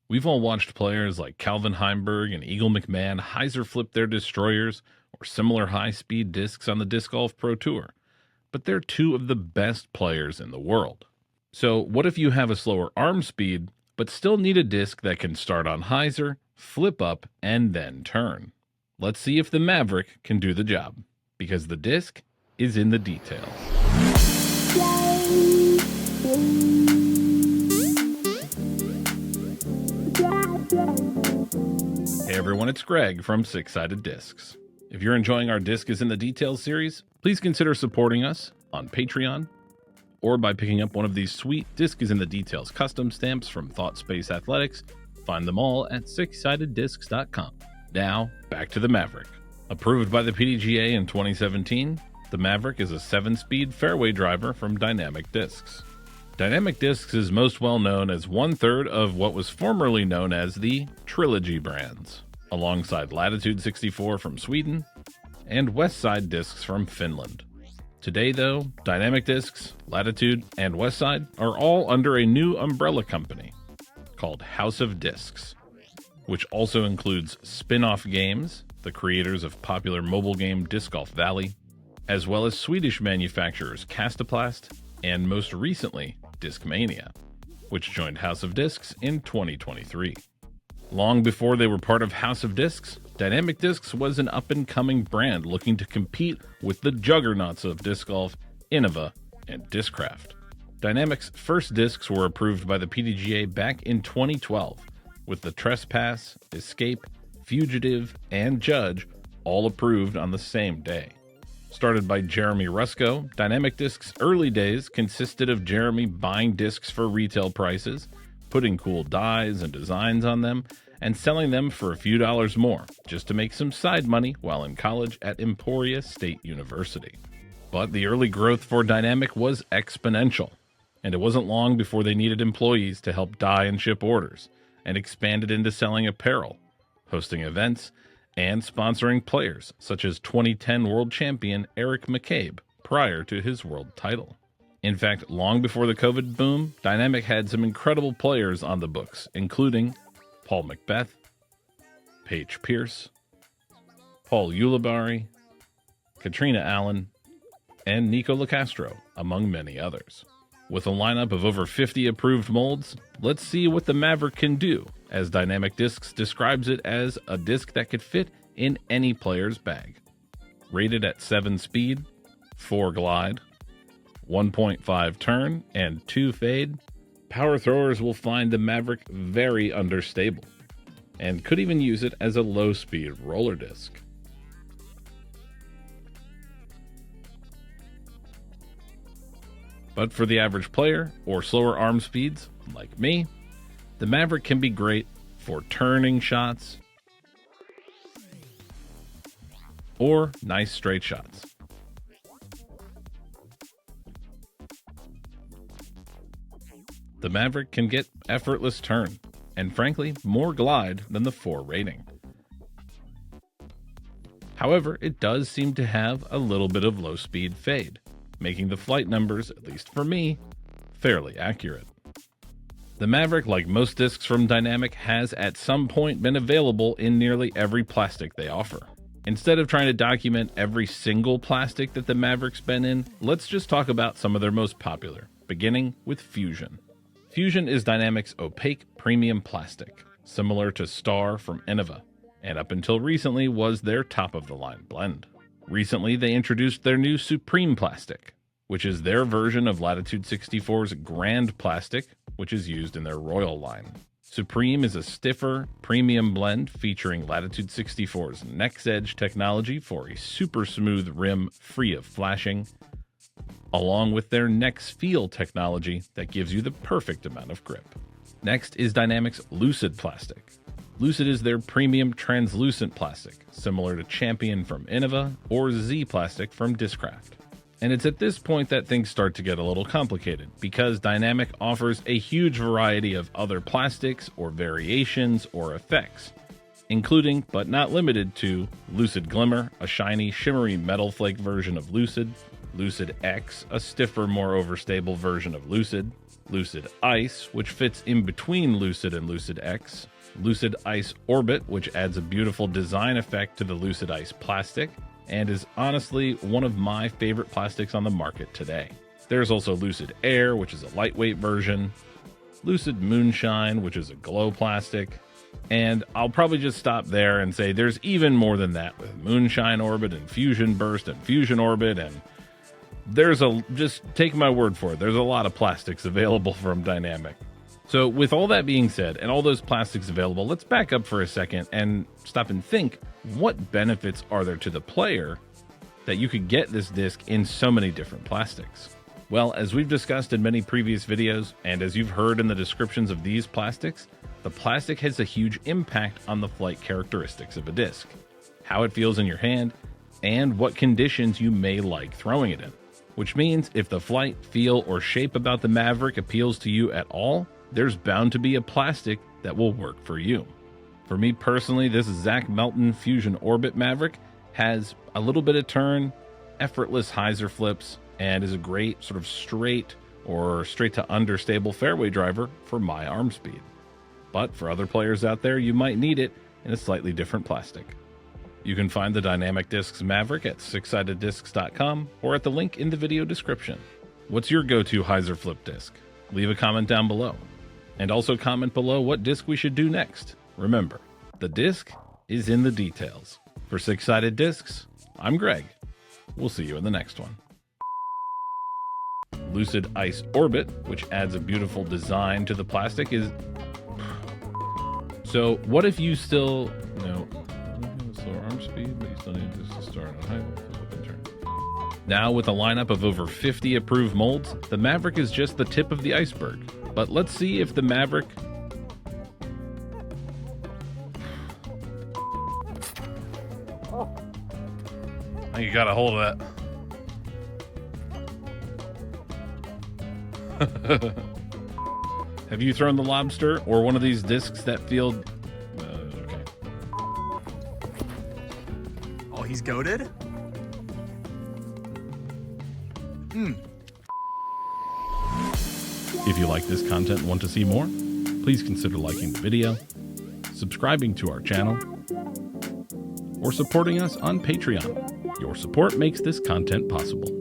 We've all watched players like Calvin Heimberg and Eagle McMahon hyzer-flip their destroyers or similar high-speed discs on the Disc Golf Pro Tour, but they're two of the best players in the world. So what if you have a slower arm speed, but still need a disc that can start on hyzer, flip up, and then turn? Let's see if the Maverick can do the job, because the disc is in the details. Hey everyone, it's Greg from Six Sided Discs. If you're enjoying our Disc is in the Details series, please consider supporting us on Patreon or by picking up one of these sweet Disc is in the Details custom stamps from Thought Space Athletics. Find them all at sixsideddiscs.com. Now, back to the Maverick. Approved by the PDGA in 2017, the Maverick is a 7-speed fairway driver from Dynamic Discs. Dynamic Discs is most well known as one-third of what was formerly known as the Trilogy brands, alongside Latitude 64 from Sweden and Westside Discs from Finland. Today, though, Dynamic Discs, Latitude, and Westside are all under a new umbrella company called House of Discs, which also includes spin-off games, the creators of popular mobile game Disc Golf Valley, as well as Swedish manufacturers Castoplast and most recently Discmania, which joined House of Discs in 2023. Long before they were part of House of Discs, Dynamic Discs was an up-and-coming brand looking to compete with the juggernauts of disc golf, Innova and Discraft. Dynamic's first discs were approved by the PDGA back in 2012, with the Trespass, Escape, Fugitive, and Judge all approved on the same day. Started by Jeremy Rusko, Dynamic Discs' early days consisted of Jeremy buying discs for retail prices, putting cool dies and designs on them, and selling them for a few dollars more, just to make some side money while in college at Emporia State University. But the early growth for Dynamic was exponential, and it wasn't long before they needed employees to help die and ship orders, and expanded into selling apparel, hosting events, and sponsoring players such as 2010 world champion Eric McCabe prior to his world title. In fact, long before the COVID boom, Dynamic had some incredible players on the books, including Paul Macbeth, Paige Pierce, Paul Ulibarri, Katrina Allen, and Nico Locastro, among many others. With a lineup of over 50 approved molds, let's see what the Maverick can do, as Dynamic Discs describes it as a disc that could fit in any player's bag. Rated at 7 speed, 4 glide, 1.5 turn, and 2 fade, power throwers will find the Maverick very understable, and could even use it as a low-speed roller disc. But for the average player, or slower arm speeds, like me, the Maverick can be great for turning shots or nice straight shots. The Maverick can get effortless turn, and frankly, more glide than the 4 rating. However, it does seem to have a little bit of low-speed fade, making the flight numbers, at least for me, fairly accurate. The Maverick, like most discs from Dynamic, has at some point been available in nearly every plastic they offer. Instead of trying to document every single plastic that the Maverick's been in, let's just talk about some of their most popular, beginning with Fusion. Fusion is Dynamic's opaque premium plastic, similar to Star from Innova, and up until recently was their top-of-the-line blend. Recently, they introduced their new Supreme plastic, which is their version of Latitude 64's Grand plastic, which is used in their Royal line. Supreme is a stiffer, premium blend featuring Latitude 64's Next Edge technology for a super smooth rim free of flashing, along with their Next Feel technology that gives you the perfect amount of grip. Next is Dynamic's Lucid plastic. Lucid is their premium translucent plastic, similar to Champion from Innova or Z plastic from Discraft. And it's at this point that things start to get a little complicated, because Dynamic offers a huge variety of other plastics or variations or effects, including, but not limited to, Lucid Glimmer, a shiny, shimmery metal flake version of Lucid, Lucid X, a stiffer, more overstable version of Lucid, Lucid Ice, which fits in between Lucid and Lucid X, Lucid Ice Orbit, which adds a beautiful design effect to the Lucid Ice plastic, and is honestly one of my favorite plastics on the market today. There's also Lucid Air, which is a lightweight version, Lucid Moonshine, which is a glow plastic, and I'll probably just stop there and say there's even more than that with Moonshine Orbit and Fusion Burst and Fusion Orbit, and just take my word for it, there's a lot of plastics available from Dynamic. So with all that being said, and all those plastics available, let's back up for a second and stop and think, what benefits are there to the player that you could get this disc in so many different plastics? Well, as we've discussed in many previous videos, and as you've heard in the descriptions of these plastics, the plastic has a huge impact on the flight characteristics of a disc, how it feels in your hand, and what conditions you may like throwing it in. Which means if the flight, feel, or shape about the Maverick appeals to you at all, there's bound to be a plastic that will work for you. For me personally, this Zach Melton Fusion Orbit Maverick has a little bit of turn, effortless hyzer flips, and is a great sort of straight or straight to understable fairway driver for my arm speed. But for other players out there, you might need it in a slightly different plastic. You can find the Dynamic Discs Maverick at sixsideddiscs.com or at the link in the video description. What's your go-to hyzer-flip disc? Leave a comment down below. And also comment below what disc we should do next. Remember, the disc is in the details. For Six Sided Discs, I'm Greg. We'll see you in the next one. Lucid Ice Orbit, which adds a beautiful design to the plastic, is... So what if you still, slower arm speed, but you still need this to start on high and turn. Now with a lineup of over 50 approved molds, the Maverick is just the tip of the iceberg. But let's see if the Maverick... Oh, you got a hold of that. Have you thrown the lobster or one of these discs that feel... okay. Oh, he's goated? If you like this content and want to see more, please consider liking the video, subscribing to our channel, or supporting us on Patreon. Your support makes this content possible.